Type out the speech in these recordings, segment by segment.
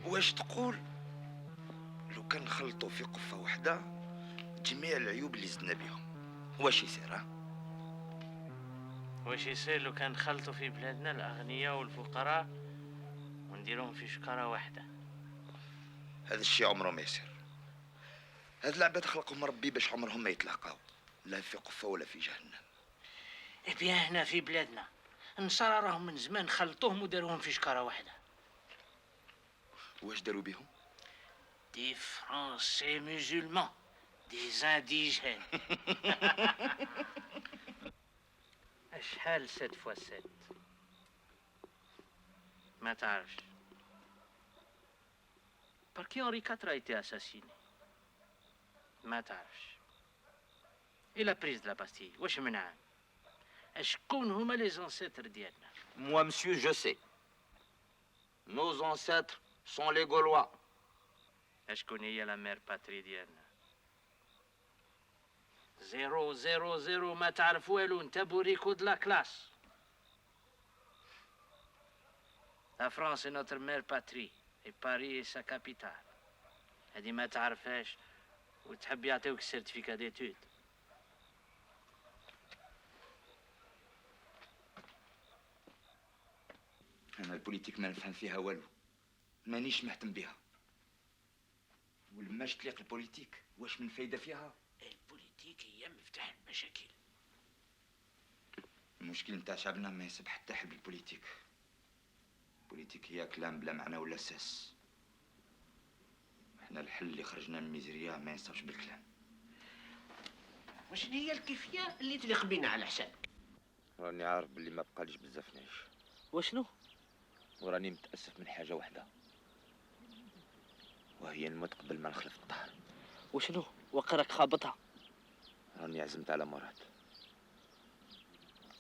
واش تقول لو كان نخلطوا في قفة واحدة جميع العيوب اللي زدنا بهم واش يصير؟ واش يصير لو كان نخلطوا في بلادنا الأغنياء والفقراء ونديرهم في شكارة واحدة؟ هذا الشيء عمره ما يصير. هاد العباد خلقهم ربي باش عمرهم ما يتلاقاو، لا في قفة ولا في جهنم. بيان هنا في بلادنا النصارى راهم من زمان خلطوهم وداروهم في شكارة واحدة. واش داروا بهم؟ دي فرونسي مسلمان، دي زانديجين. اشحال 7 فوا 7؟ ما تعرفش؟ باركي هنري 4 a été assassiné. ما تعرفش؟ إي لا بريز دو لا باستيي واش منعها؟ شكون هما لي زونسيتر ديالنا؟ Moi, monsieur, je sais. Nos ancêtres sont les Gaulois. شكون هي لا مير باتري ديالنا؟ 000 ما تعرف والو انت بوريكو دو لا كلاس. لا فرانس نوتر مير باتري اي باري سا كابيتال. هادي ما تعرفهاش وتحب يعطيوك السيرتيفيكا ديتود. انا البوليتيك ما نفهم فيها والو، مانيش مهتم بها. ولماش تليق البوليتيك واش من فايدة فيها؟ البوليتيك هي مفتاح المشاكل. المشكل نتاع شعبنا ما يسب حتى حل بالبوليتيك. البوليتيك هي كلام بلا معنى ولا اساس. احنا الحل اللي خرجنا من ميزيريا ما ينصبش بالكلام. وشنو هي الكيفية اللي تليق بينا على حسابك؟ راني عارف باللي ما بقاليش بزاف نعيش، وشنو؟ وراني متأسف من حاجة واحدة، وهي نموت قبل ما نخلف الطهر. وشنو؟ وقرك خابطها؟ راني عزمت على مراد.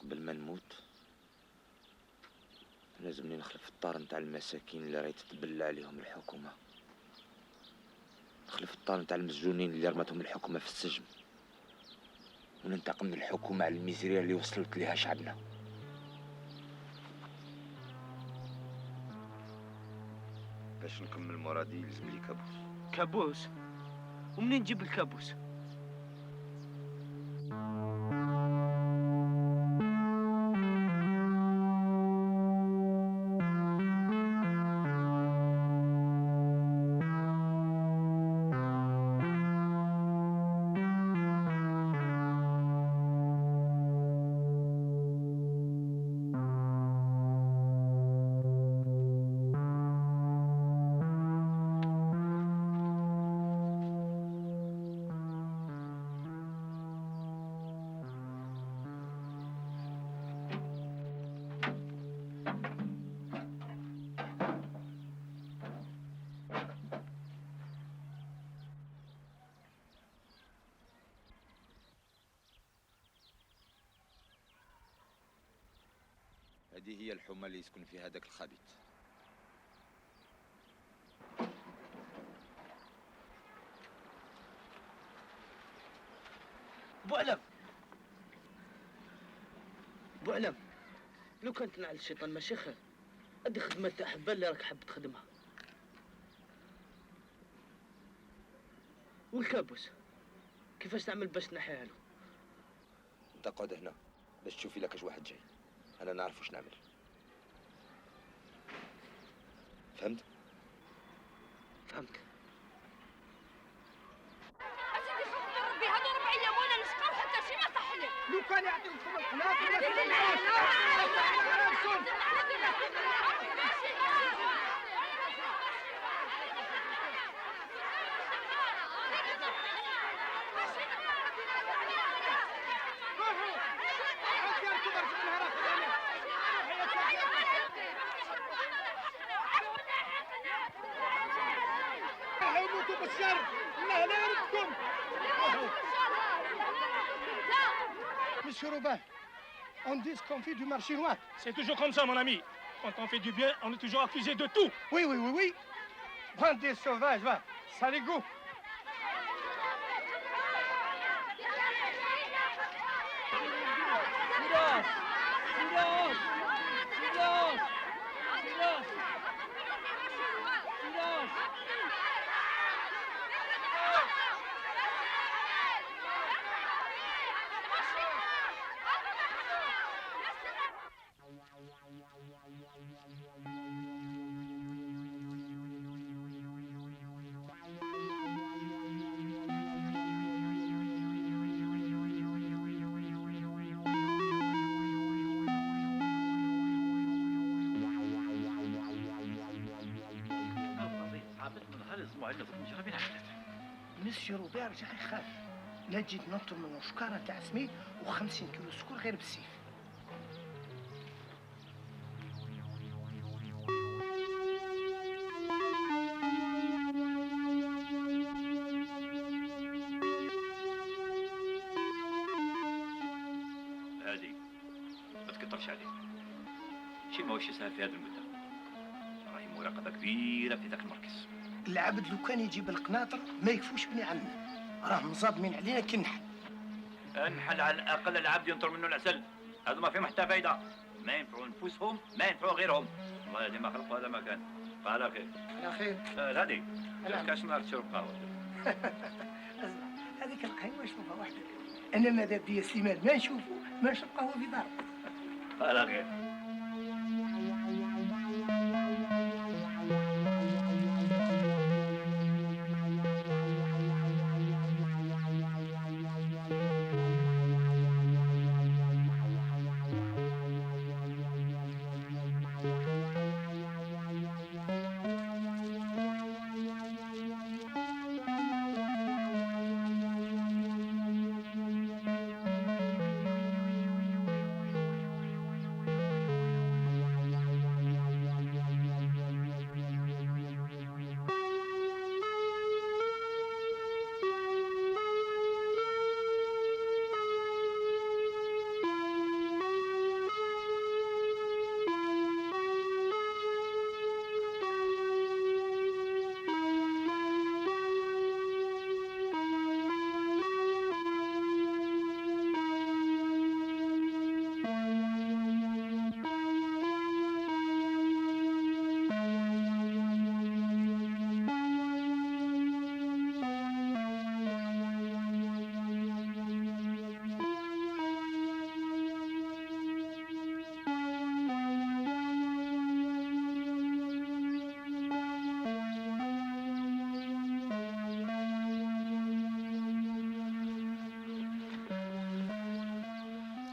قبل ما نموت لازمني نخلف الطار نتاع المساكين اللي راهي تتبلى عليهم الحكومة، نخلف الطار نتاع المسجونين اللي رمتهم الحكومة في السجن، وننتقم من الحكومة على الميزيريا اللي وصلت ليها شعبنا. باش نكمل مرادي لازم لي كابوس. كابوس؟ ومنين نجيب الكابوس؟ هذه هي الحومة اللي يسكن فيها هذاك الخبيث. بوعلم بوعلم، لو كانت نعل الشيطان ماشي خير، ادي خدمة تاع حبة اللي راك حاب تخدمها. والكابوس كيفاش تعمل باش تنحيها له؟ انت قعد هنا باش تشوفي لك اش واحد جاي، انا نعرف واش نعمل. فهمت؟ فهمت. أسيدي خوف من ربي، هادو 4 أيام وأنا نسقاو حتى شي ما صح لي. لو كان يعطيكم الحناط يموتوا بالشر، الله لا يردكم. Monsieur Robin, on dit qu'on fait du marché noir. C'est toujours comme ça, mon ami. Quand on fait du bien, on est toujours accusé de tout. Oui, oui, oui, oui. Bande des sauvages, va. Ça les goûte. Silence! Silence! Silence! Silence! Silence! مسيو روبير رجع يخاف. لا تجي تنطر منه شكاره تاع سميد و50 كيلو سكر غير بالسيف. هادي ما تكترش عليه. شي ماهوش سهل في هذه المده. راهي مراقبه كبيره في ذاك المركز. العبد لو كان يجيب القناطر ما يكفوش بني عمنا، راه مصادمين علينا كي النحل. النحل على الاقل العبد ينطر منه العسل. هذا ما فيهم حتى فايده. ما ينفعوا نفوسهم ما ينفعوا غيرهم. والله اللي ما خلقوا هذا ما كان. على خير. على خير. هادي كاش ما تشرب قهوه. اسمع، هذيك القهوه نشوفها وحدك. انا ماذا بيا سليمان ما نشوفه ما نشرب قهوه في دار. على خير.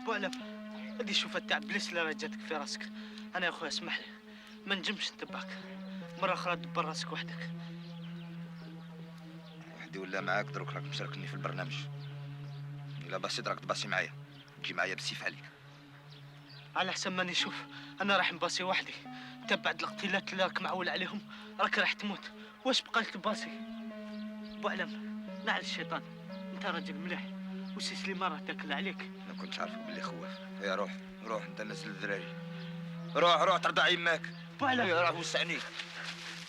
بوعلم هذه شوف التعب بليس اللي راه جاتك في راسك. انا يا خويا اسمح لي ما نجمش نتبعك مره اخرى دبر راسك وحدك. وحدي ولا معاك دروك راك مشاركني في البرنامج. الا بسيط راك تباسي معايا تجي معايا بالسيف عليك. على حسب ماني نشوف انا راح نباسي وحدي. انت بعد الاقتلات اللي راك معول عليهم راك راح تموت. واش بقى تباسي؟ بوعلم نعل الشيطان انت راجل مليح وسي سليمان راه تاكل عليك. ما كنتش عارفك باللي خواف. يا روح روح انت نزل الذراري. روح ترضع يماك. بوعلم راه وسعني.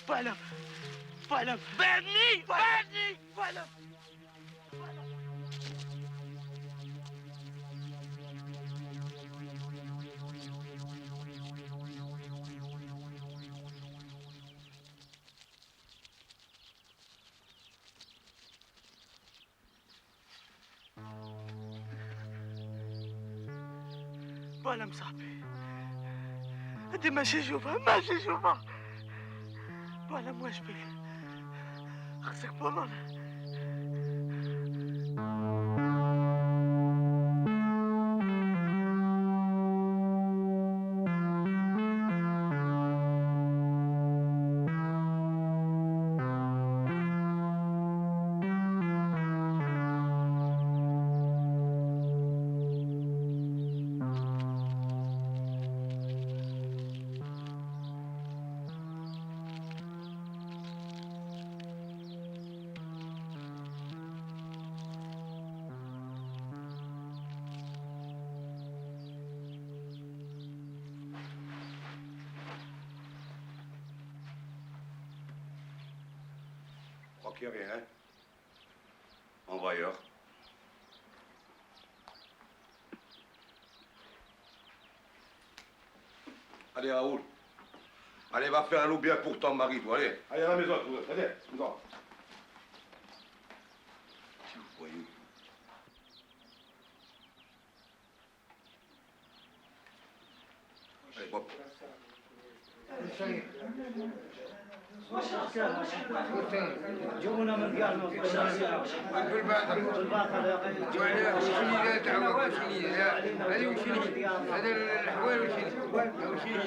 بوعلم بعدني بوعلم. بوعلم صاحبي انت ماشي شوفها بوعلم واش بك خصك بولون. crois qu'il n'y a rien. On va ailleurs. Allez, Raoul. Allez, va faire un loup bien pour ton mari, toi. Allez, allez à la maison, toi. Allez, maison. Si vous voyez. Allez, Bob. جونا من ديالنا بالباطل يا اخي وشني تعود وشني هذه وشني هذا الحوال وشني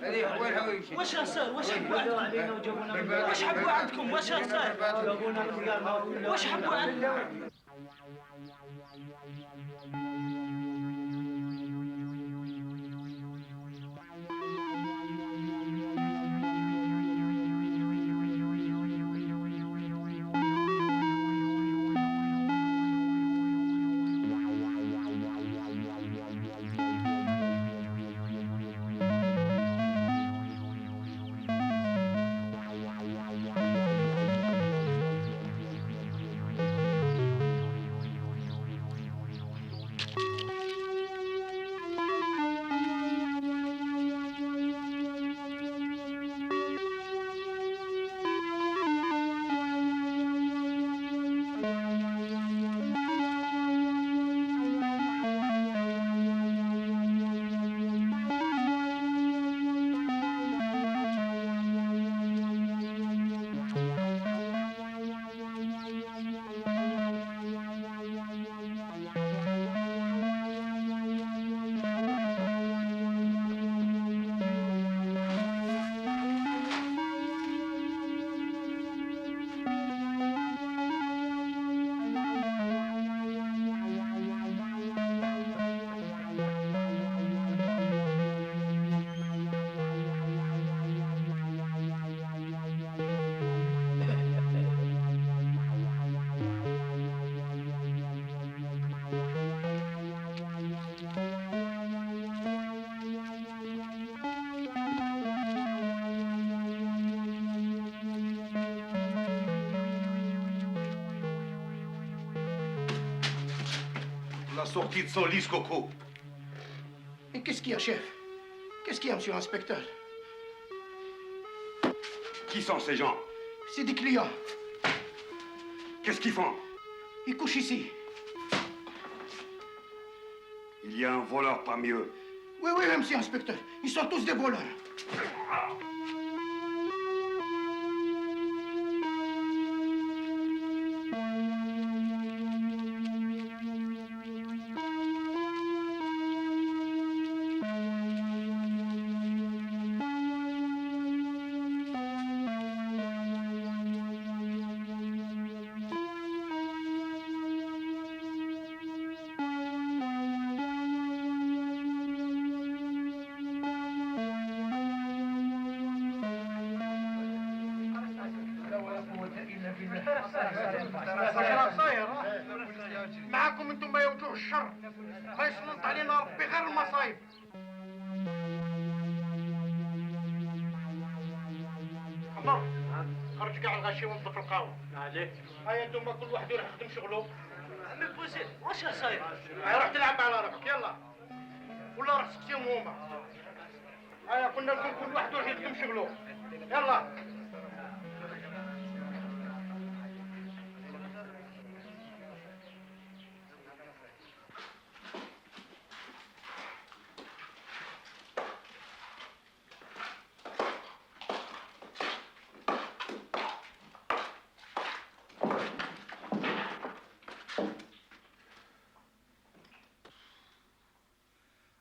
هذه حوال حوال وشني واش صار واش حبوا علينا وجابونا من ديالنا واش حبوا عندكم واش صار جابونا من ديالنا واش حبوا عندكم La sortie de son lisse, Coco. Mais qu'est-ce qu'il y a, chef? Qu'est-ce qu'il y a, monsieur l'inspecteur? Qui sont ces gens? C'est des clients. Qu'est-ce qu'ils font? Ils couchent ici. Il y a un voleur parmi eux. Oui, oui, monsieur l'inspecteur. Ils sont tous des voleurs. معاكم انتم ما يوجوه الشر ما يسلط علينا ربي غير المصايب. خمر خرج كاع الغاشي ونظف القهوه. عليك هيا انتم كل واحد يروح يخدم شغله. عمي بوزيد واش صاير هيا روح تلعب على روحك يلا ولا روح سقسيهم هما. هيا قلنا لكم كل واحد يروح يخدم شغله يلا.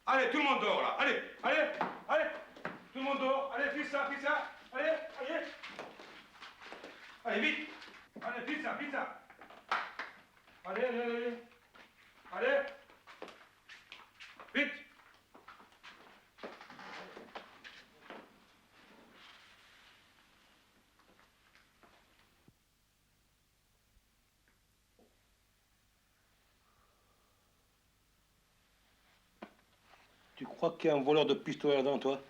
Allez, tout le monde dehors, là. Allez, allez, allez. Tout le monde dehors. Allez, fais ça, fais ça. Allez, allez. Allez, vite. Allez, fais ça, fais ça. Allez, allez, allez. Allez. Vite. Tu crois qu'il y a un voleur de pistolet dans toi?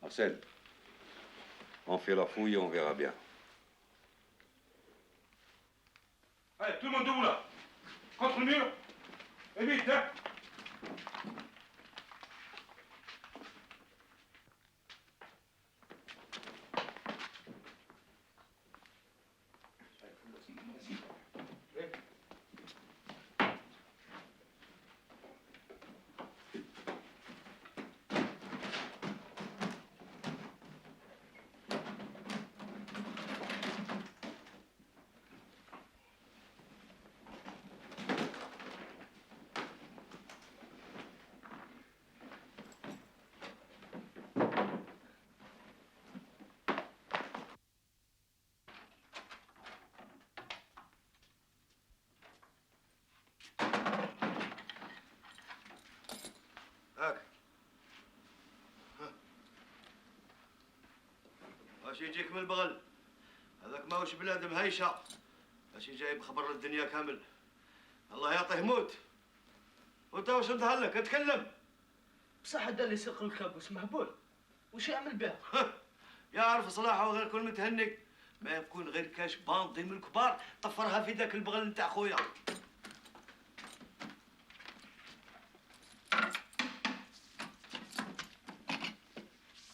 Marcel, on fait la fouille et on verra bien. Allez, tout le monde debout là. Contre le mur. Et vite, hein. واش يجيك من البغل؟ هذاك ماهوش بنادم هيشه باش جايب خبر للدنيا كامل. الله يعطيه موت. وانت واش ندهلك اتكلم؟ بصح هذا اللي سرق الكابوس مهبول، وش يعمل بها؟ يعرف صلاحه وغير كل متهني، ما يكون غير كاش باندي من الكبار طفرها في ذاك البغل نتاع خويا.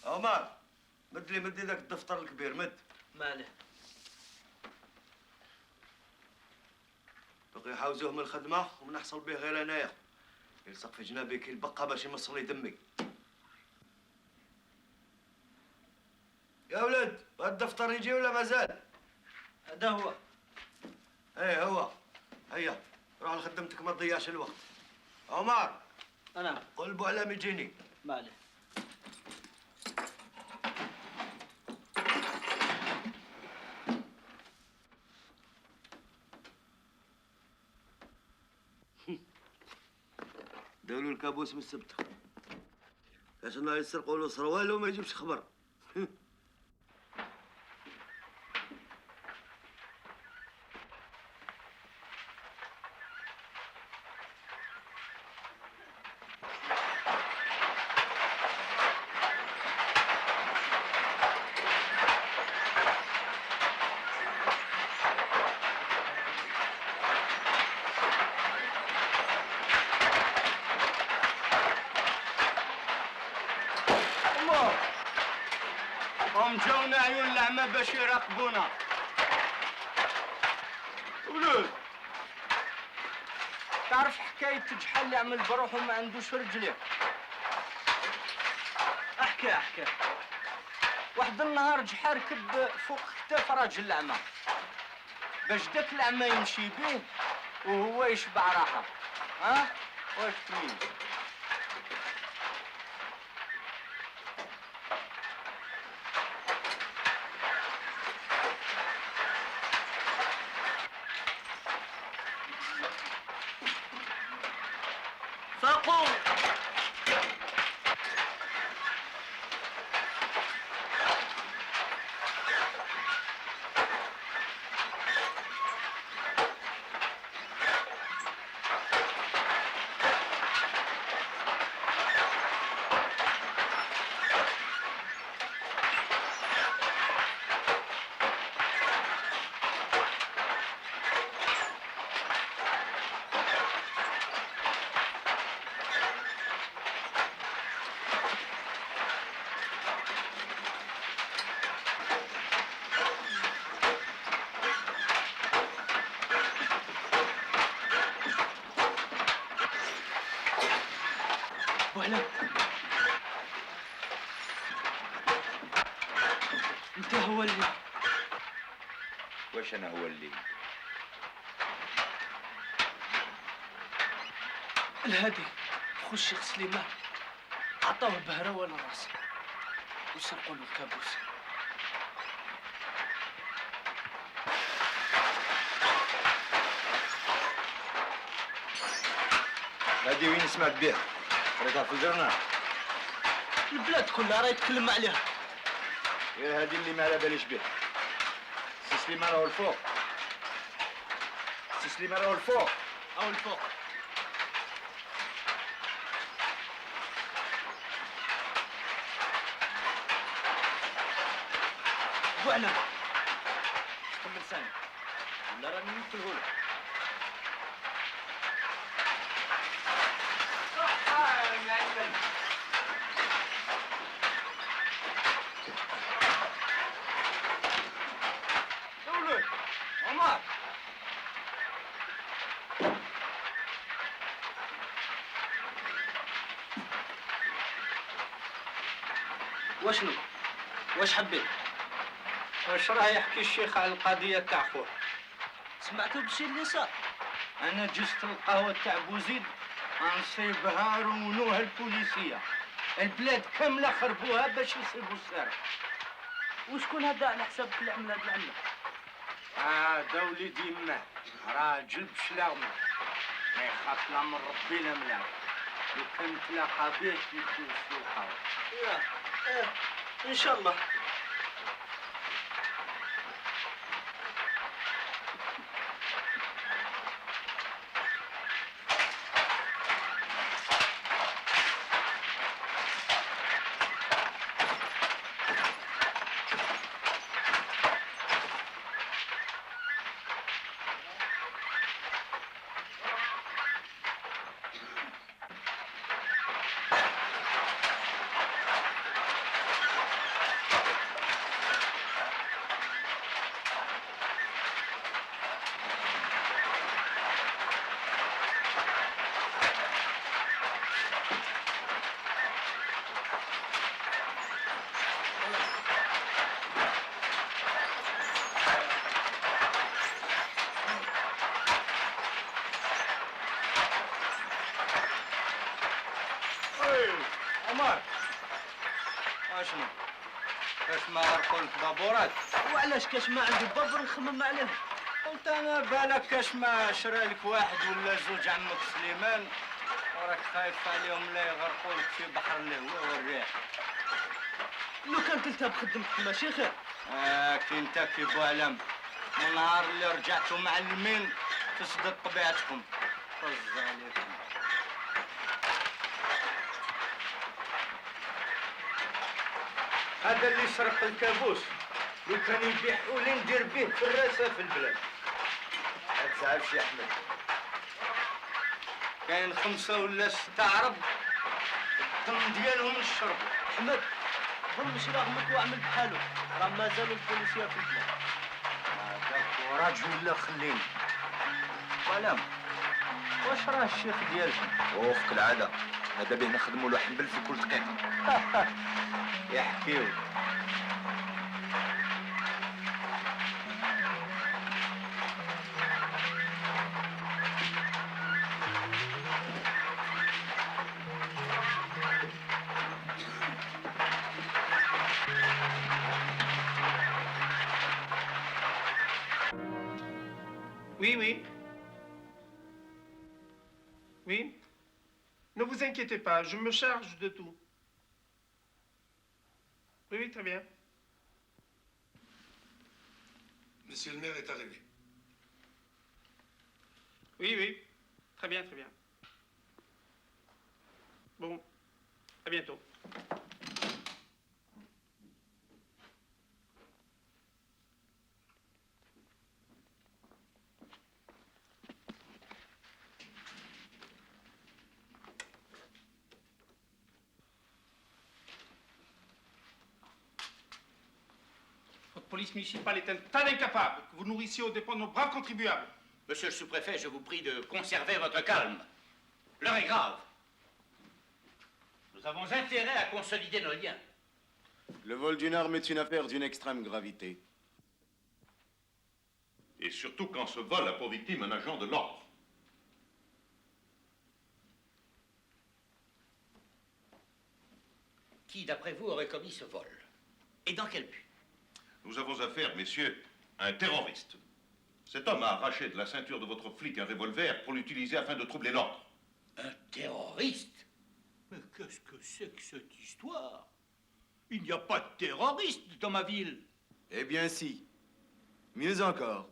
عمر مد لي ذاك الدفتر الكبير مد. ماله؟ بقي يحاوزوه من الخدمه وما نحصل به غير انايا. يلصق في جنابي كي البقه باش يمص لي دمي. يا ولد هاد الدفتر يجي ولا مازال؟ هذا هو. ايه هو. هيا روح لخدمتك ما تضيعش الوقت. عمر انا قول بوعلام يجيني. ماله؟ داولوا الكابوس من السبت. كاش نهار يسرقوا له سروال وما يجيبش خبر. هم جونا عيون الأعمى باش يراقبونا. ولود تعرف حكاية جحال اللي عمل بروحه ما عندوش رجليه؟ احكي. واحد النهار جحا ركب فوق كتاف راجل الأعمى باش داك الأعمى يمشي بيه وهو يشبع راحة. ها؟ واش تريد؟ فاقوا بوعلام انت هو اللي واش انا هو اللي الهادي خو الشيخ سليمان عطاوه البهراوه للراس وسرقوا له الكابوس. هادي وين سمعت بها؟ قريتها في الجرنال. البلاد كلها راه يتكلم عليها. غير هادي اللي ما على باليش بها. سي سليمان راهو الفوق. سي سليمان راهو الفوق. او الفوق. بوعلام كمل ثاني ولا راني نقتلهولك. دولك عمر واشنو؟ واش حبيت؟ واش راه يحكي الشيخ على القضيه تاع خوه؟ سمعتوا بشي اللي صار؟ انا جست القهوه تاع بوزيد غنصيبها رونوها البوليسيه. البلاد كامله خربوها باش يصيبوا السارق. وشكون هذا على حسابك اللي عمل هاد العمله؟ هذا وليد يماه راجل بشلاغمه ما يخاف لا من ربي لا من العبد. لو كان تلاقى به يكون سوحه. ان شاء الله. مبارك اشنو كاش ما غرقوا البابورات وعلاش كاش ما عندي بابور نخمم عليه؟ قلت انا بالك كاش ما شرى لك واحد ولا زوج عمك سليمان وراك خايف عليهم لا يغرقوا لك في بحر الهواء والريح. لو كان كلتها بخدمتك ماشي خير. كي انت كي بوعلم من النهار اللي رجعتوا معلمين تسدد طبيعتكم. طز عليكم. هذا اللي سرق الكابوس لو كان يبيع حولي ندير به في الراسه في البلاد. ما تزعلش يا احمد. كاين 5 ولا 6 عرب الدم ديالهم نشربوا. احمد ظلمش رغمك واعمل بحالو، راه مازالوا البوليسيه في البلاد. هذاك وراجل ولا خليني. سلام. واش راه الشيخ ديالكم؟ وفق العادة هذا به نخدموا له حنبل في كل دقيقة. يحكيو. Oui, oui. Oui. Ne vous inquiétez pas, je me charge de tout. Oui, oui, très bien. Monsieur le maire est arrivé. Oui, oui. Très bien, très bien. Bon, à bientôt. Votre police municipale est un tas d'incapables que vous nourrissiez aux dépens de nos braves contribuables. Monsieur le sous-préfet, je vous prie de conserver votre calme. L'heure est grave. Nous avons intérêt à consolider nos liens. Le vol d'une arme est une affaire d'une extrême gravité. Et surtout quand ce vol a pour victime un agent de l'ordre. Qui, d'après vous, aurait commis ce vol? Et dans quel but? Nous avons affaire, messieurs, à un terroriste. Cet homme a arraché de la ceinture de votre flic un revolver pour l'utiliser afin de troubler l'ordre. Un terroriste? Mais qu'est-ce que c'est que cette histoire? Il n'y a pas de terroriste dans ma ville. Eh bien si. Mieux encore.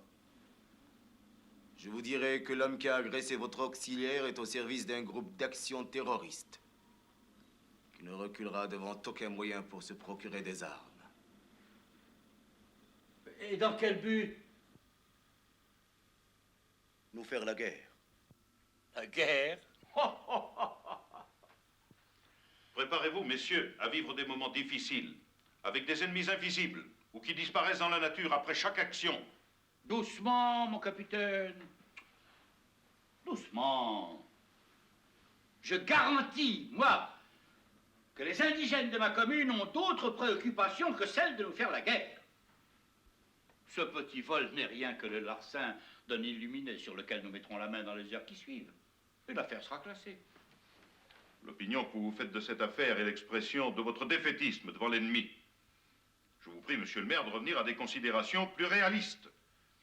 Je vous dirai que l'homme qui a agressé votre auxiliaire est au service d'un groupe d'action terroriste, qui ne reculera devant aucun moyen pour se procurer des armes. Et dans quel but? Nous faire la guerre. La guerre? Préparez-vous, messieurs, à vivre des moments difficiles, avec des ennemis invisibles, ou qui disparaissent dans la nature après chaque action. Doucement, mon capitaine. Doucement. Je garantis, moi, que les indigènes de ma commune ont d'autres préoccupations que celle de nous faire la guerre. Ce petit vol n'est rien que le larcin d'un illuminé sur lequel nous mettrons la main dans les heures qui suivent. Et l'affaire sera classée. L'opinion que vous faites de cette affaire est l'expression de votre défaitisme devant l'ennemi. Je vous prie, monsieur le maire, de revenir à des considérations plus réalistes.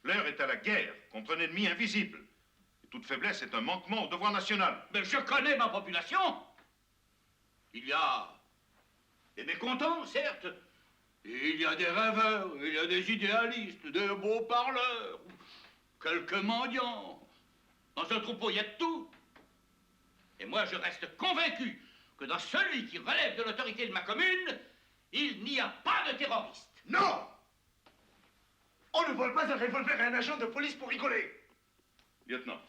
L'heure est à la guerre contre un ennemi invisible. Et toute faiblesse est un manquement au devoir national. Mais je connais ma population. Il y a des mécontents, certes. Et il y a des rêveurs, il y a des idéalistes, des beaux parleurs, quelques mendiants. Dans ce troupeau, il y a de tout. Et moi, je reste convaincu que dans celui qui relève de l'autorité de ma commune, il n'y a pas de terroriste. Non! On ne vole pas un revolver à un agent de police pour rigoler. Lieutenant.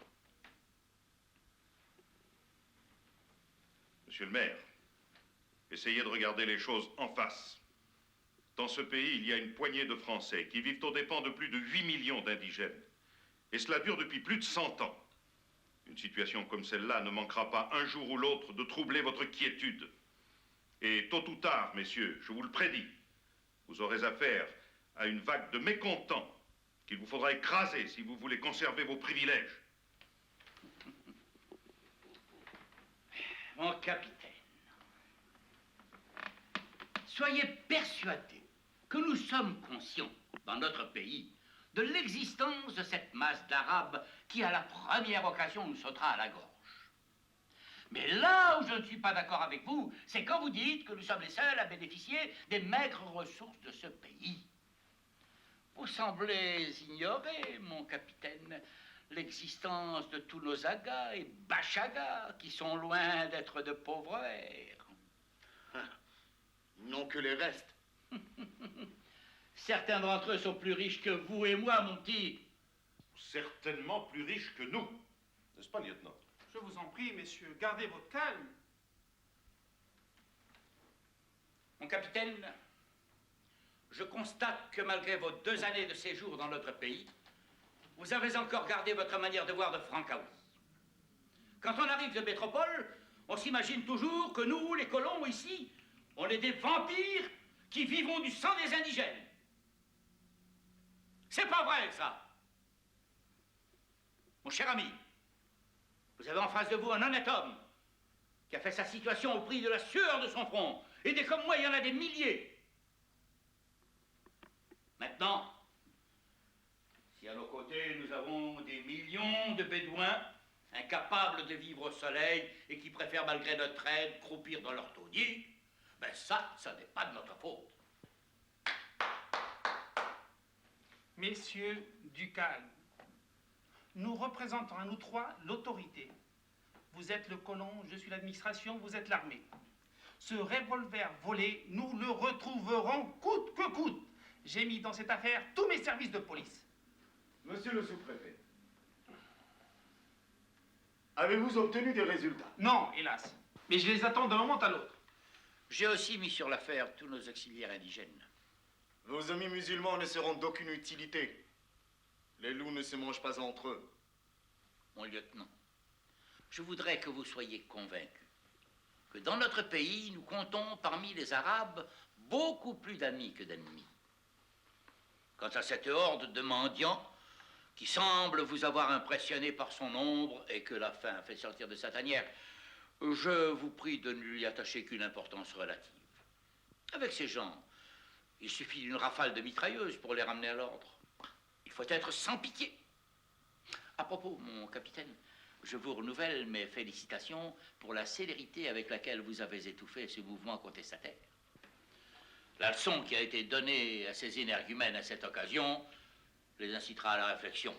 Monsieur le maire, essayez de regarder les choses en face. Dans ce pays, il y a une poignée de Français qui vivent aux dépens de plus de 8 millions d'indigènes. Et cela dure depuis plus de 100 ans. Une situation comme celle-là ne manquera pas un jour ou l'autre de troubler votre quiétude. Et tôt ou tard, messieurs, je vous le prédis, vous aurez affaire à une vague de mécontents qu'il vous faudra écraser si vous voulez conserver vos privilèges. Mon capitaine, Soyez persuadés que nous sommes conscients, dans notre pays, de l'existence de cette masse d'Arabes qui, à la première occasion, nous sautera à la gorge. Mais là où je ne suis pas d'accord avec vous, c'est quand vous dites que nous sommes les seuls à bénéficier des maigres ressources de ce pays. Vous semblez ignorer, mon capitaine, l'existence de tous nos agas et bachagas qui sont loin d'être de pauvres vers. Non que les restes. Certains d'entre eux sont plus riches que vous et moi, mon petit. Certainement plus riches que nous. N'est-ce pas, lieutenant? Je vous en prie, messieurs, gardez votre calme. Mon capitaine, je constate que malgré vos 2 années de séjour dans notre pays, vous avez encore gardé votre manière de voir de Francaoui. Quand on arrive de métropole, on s'imagine toujours que nous, les colons ici, on est des vampires qui vivons du sang des indigènes. C'est pas vrai, ça. Mon cher ami, vous avez en face de vous un honnête homme qui a fait sa situation au prix de la sueur de son front. Et des comme moi, il y en a des milliers. Maintenant, si à nos côtés, nous avons des millions de Bédouins incapables de vivre au soleil et qui préfèrent, malgré notre aide, croupir dans leur taudis, ben ça n'est pas de notre faute. Messieurs, du calme. Nous représentons à nous trois l'autorité. Vous êtes le colon, je suis l'administration, vous êtes l'armée. Ce revolver volé, nous le retrouverons coûte que coûte. J'ai mis dans cette affaire tous mes services de police. Monsieur le sous-préfet, avez-vous obtenu des résultats? Non, hélas. Mais je les attends d'un moment à l'autre. J'ai aussi mis sur l'affaire tous nos auxiliaires indigènes. Vos amis musulmans ne seront d'aucune utilité. Les loups ne se mangent pas entre eux. Mon lieutenant, je voudrais que vous soyez convaincu que dans notre pays, nous comptons parmi les Arabes beaucoup plus d'amis que d'ennemis. Quant à cette horde de mendiants qui semble vous avoir impressionné par son nombre et que la faim fait sortir de sa tanière, je vous prie de ne lui attacher qu'une importance relative. Avec ces gens, il suffit d'une rafale de mitrailleuses pour les ramener à l'ordre. Il faut être sans pitié. À propos, mon capitaine, je vous renouvelle mes félicitations pour la célérité avec laquelle vous avez étouffé ce mouvement contestataire. La leçon qui a été donnée à ces énergumènes à cette occasion les incitera à la réflexion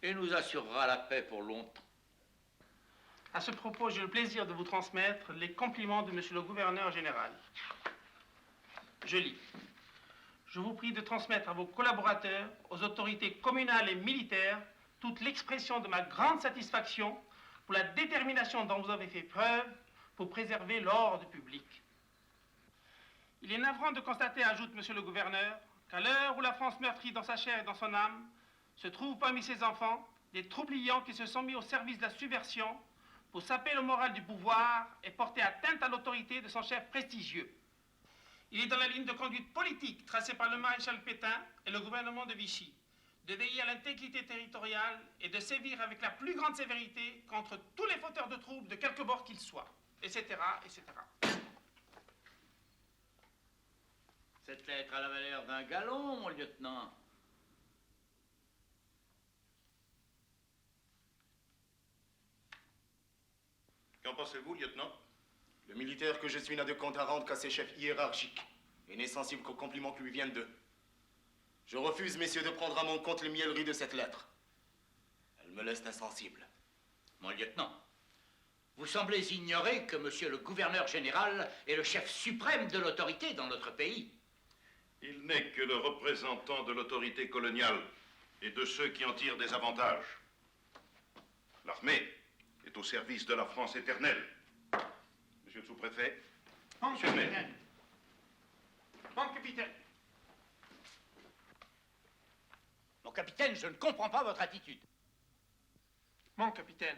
et nous assurera la paix pour longtemps. À ce propos, j'ai le plaisir de vous transmettre les compliments de monsieur le gouverneur général. Je lis. Je vous prie de transmettre à vos collaborateurs, aux autorités communales et militaires, toute l'expression de ma grande satisfaction pour la détermination dont vous avez fait preuve pour préserver l'ordre public. Il est navrant de constater, ajoute monsieur le gouverneur, qu'à l'heure où la France meurtrit dans sa chair et dans son âme, se trouvent parmi ses enfants des troublions qui se sont mis au service de la subversion pour saper le moral du pouvoir et porter atteinte à l'autorité de son chef prestigieux. Il est dans la ligne de conduite politique tracée par le maréchal Pétain et le gouvernement de Vichy, de veiller à l'intégrité territoriale et de sévir avec la plus grande sévérité contre tous les fauteurs de troubles de quelque bord qu'ils soient, etc., etc. Cette lettre a la valeur d'un galon, mon lieutenant. Qu'en pensez-vous, lieutenant? Le militaire que je suis n'a de compte à rendre qu'à ses chefs hiérarchiques et n'est sensible qu'aux compliments qui lui viennent d'eux. Je refuse, messieurs, de prendre à mon compte les mieleries de cette lettre. Elle me laisse insensible. Mon lieutenant, vous semblez ignorer que monsieur le gouverneur général est le chef suprême de l'autorité dans notre pays. Il n'est que le représentant de l'autorité coloniale et de ceux qui en tirent des avantages. L'armée est au service de la France éternelle. Monsieur le sous-préfet, monsieur le maire. Mon capitaine. Mon capitaine, je ne comprends pas votre attitude. Mon capitaine.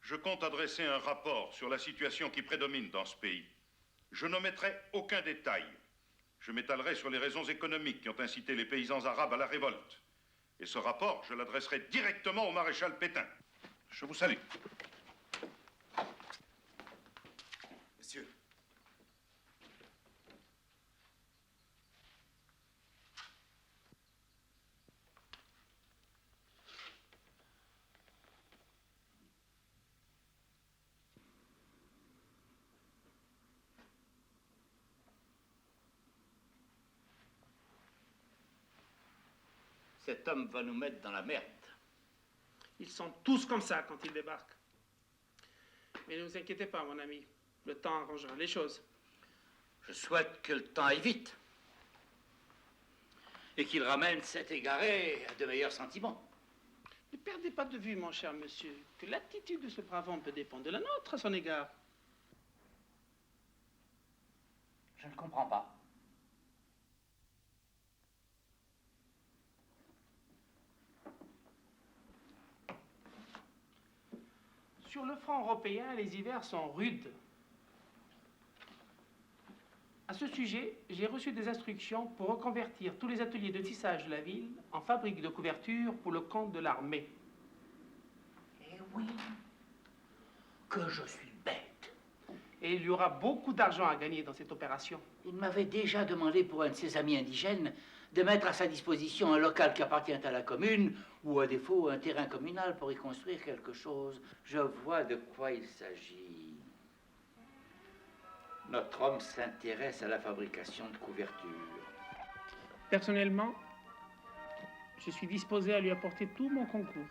Je compte adresser un rapport sur la situation qui prédomine dans ce pays. Je n'omettrai aucun détail. Je m'étalerai sur les raisons économiques qui ont incité les paysans arabes à la révolte. Et ce rapport, je l'adresserai directement au maréchal Pétain. Je vous salue. Monsieur, Cet homme va nous mettre dans la merde. Ils sont tous comme ça quand ils débarquent. Mais ne vous inquiétez pas, mon ami. Le temps arrangera les choses. Je souhaite que le temps aille vite. Et qu'il ramène cet égaré à de meilleurs sentiments. Ne perdez pas de vue, mon cher monsieur, que l'attitude de ce brave homme peut dépendre de la nôtre à son égard. Je ne comprends pas. Sur le front européen, les hivers sont rudes. À ce sujet, j'ai reçu des instructions pour reconvertir tous les ateliers de tissage de la ville en fabriques de couverture pour le compte de l'armée. Eh oui, que je suis bête. Et il y aura beaucoup d'argent à gagner dans cette opération. Il m'avait déjà demandé pour un de ses amis indigènes de mettre à sa disposition un local qui appartient à la commune ou à défaut un terrain communal pour y construire quelque chose. Je vois de quoi il s'agit. Notre homme s'intéresse à la fabrication de couvertures. Personnellement, je suis disposé à lui apporter tout mon concours.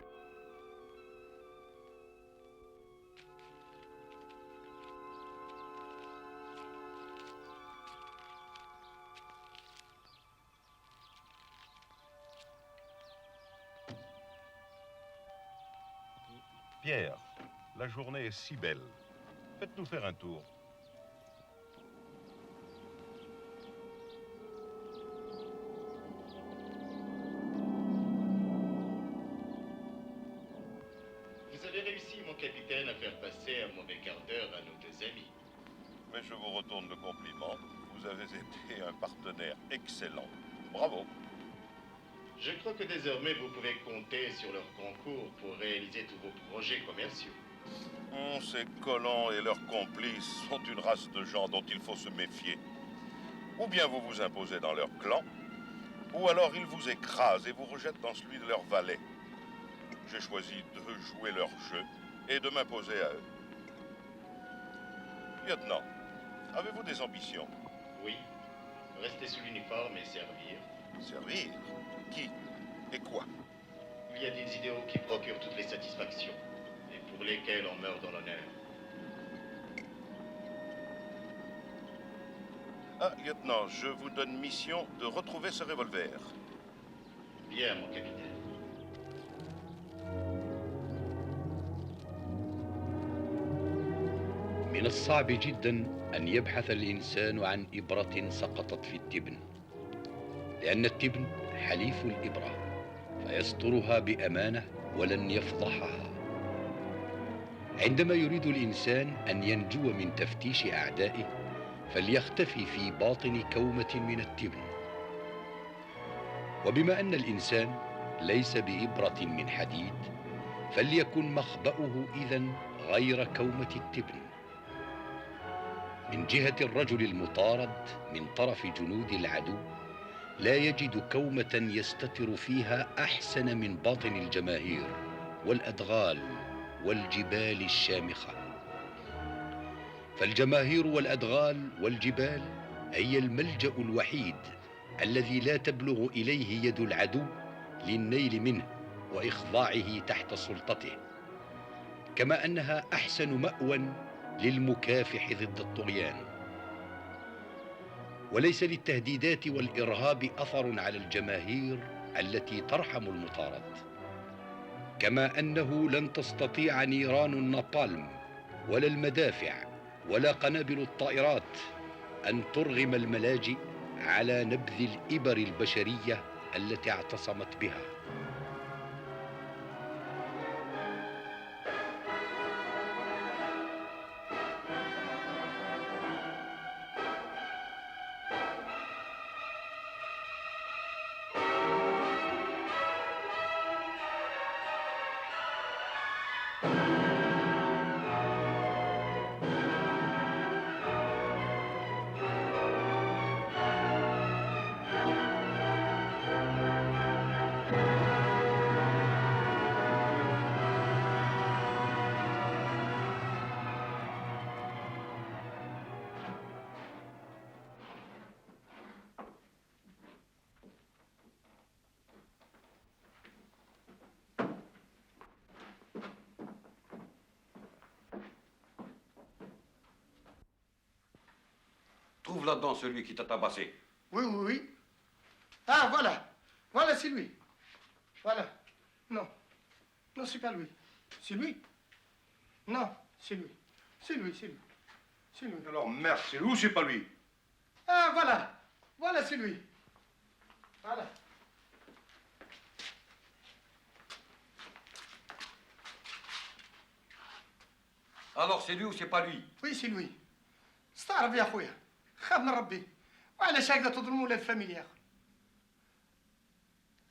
Pierre, la journée est si belle. Faites-nous faire un tour. Vous avez réussi, mon capitaine, à faire passer un mauvais quart d'heure à nos deux amis. Mais je vous retourne le compliment. Vous avez été un partenaire excellent. Bravo. Je crois que désormais vous pouvez compter sur leur concours pour réaliser tous vos projets commerciaux. Ces colons et leurs complices sont une race de gens dont il faut se méfier. Ou bien vous vous imposez dans leur clan, ou alors ils vous écrasent et vous rejettent dans celui de leurs valets. J'ai choisi de jouer leur jeu et de m'imposer à eux. Lieutenant, avez-vous des ambitions? Oui. Rester sous l'uniforme et servir. Servir? Qui? Et quoi? Il y a des idéaux qui procurent toutes les satisfactions et pour lesquels on meurt dans l'honneur. Ah, lieutenant, je vous donne mission de retrouver ce revolver. Bien, mon capitaine. من الصعب جدا أن يبحث الإنسان عن إبرة سقطت في التبن، لأن التبن حليف الإبرة فيسترها بأمانة ولن يفضحها. عندما يريد الإنسان أن ينجو من تفتيش أعدائه فليختفي في باطن كومة من التبن. وبما أن الإنسان ليس بإبرة من حديد فليكن مخبأه إذن غير كومة التبن. من جهة الرجل المطارد من طرف جنود العدو لا يجد كومة يستتر فيها أحسن من باطن الجماهير والأدغال والجبال الشامخة. فالجماهير والأدغال والجبال هي الملجأ الوحيد الذي لا تبلغ إليه يد العدو للنيل منه وإخضاعه تحت سلطته، كما أنها أحسن مأوى للمكافح ضد الطغيان. وليس للتهديدات والإرهاب أثر على الجماهير التي ترحم المطارد، كما أنه لن تستطيع نيران النابالم ولا المدافع ولا قنابل الطائرات أن ترغم الملاجئ على نبذ الإبر البشرية التي اعتصمت بها. trouve là-dedans celui qui t'a tabassé. Oui, oui, oui. Ah, voilà. Voilà, c'est lui. Voilà. Non. Non, c'est pas lui. C'est lui. Non, c'est lui. C'est lui, c'est lui. C'est lui. Alors, merde, c'est lui ou c'est pas lui? Ah, voilà. Voilà, c'est lui. Voilà. Alors, c'est lui ou c'est pas lui? Oui, c'est lui. استعرف يا اخويا. خاف من ربي. وعلاش هكذا تظلموا ولاد الفاميليا يا اخو؟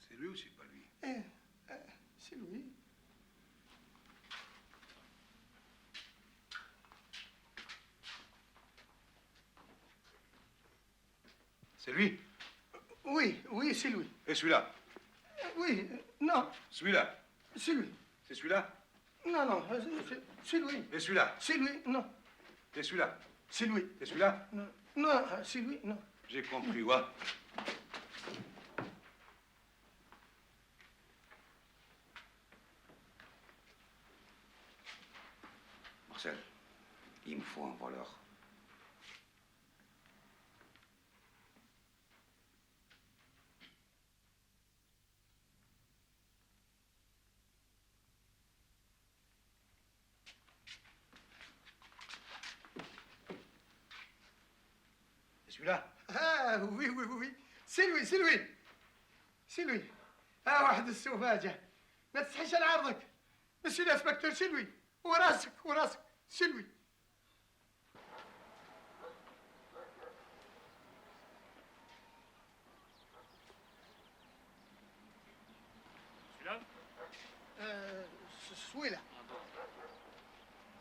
C'est lui ou c'est pas lui? ايه c'est lui. C'est lui? Oui, oui, c'est lui. Et celui-là? Oui, non, Celui-là? c'est lui. C'est celui-là? Non, non, c'est lui. Et celui-là? C'est lui, non. Et celui-là? C'est lui. Et celui-là? Non, non, c'est lui, non. J'ai compris, ouais. Marcel, il me faut un voleur. Celui-là? Ah, oui, oui, oui, oui. C'est lui, c'est lui. C'est lui. Ah, واحد السوفاجة. ما تستحيش على عرضك. مسيو الانسبكتور سي لوي. وراسك وراسك سي لوي. Celui-là? Celui-là.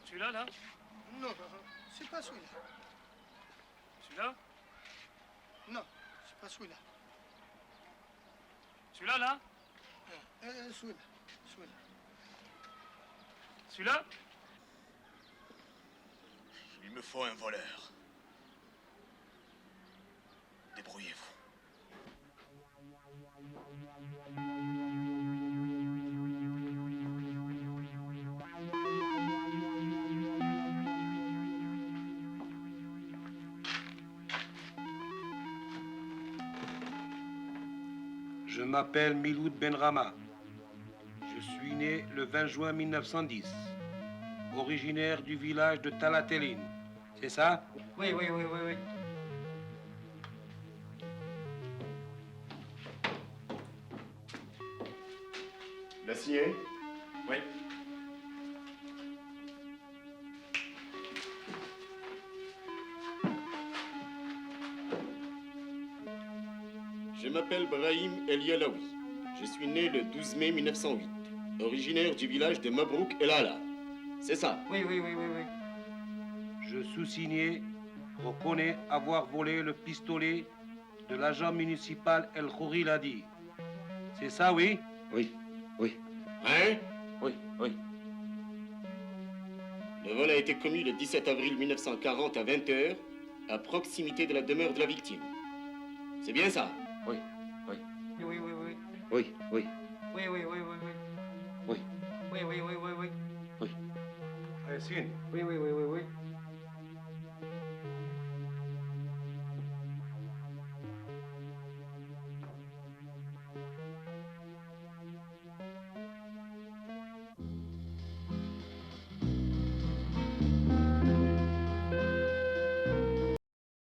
Celui-là, là? Non, c'est pas celui-là. Celui-là? Non, c'est pas celui-là. Celui-là, là? Celui-là. Celui-là. Celui-là? Il me faut un voleur. Débrouillez-vous. Je m'appelle Miloud Benrama. Je suis né le 20 juin 1910, originaire du village de Talateline. C'est ça? Oui, oui, oui, oui, oui. L'a signé? Oui. Je m'appelle Brahim El Yalaoui. Je suis né le 12 mai 1908, originaire du village de Mabrouk El Ala. C'est ça? Oui, oui, oui, oui, oui. Je sous-signé reconnais avoir volé le pistolet de l'agent municipal El Khouriladi. C'est ça, oui? Oui, oui. Hein? Oui, oui. Le vol a été commis le 17 avril 1940 à 20h, à proximité de la demeure de la victime. C'est bien ça? Oui, oui. Oui, oui, oui, oui. Oui, oui. Oui, oui, oui, oui, oui. Oui. Oui, oui, oui, oui, oui. Allez, signe. Oui, oui, oui, oui, oui.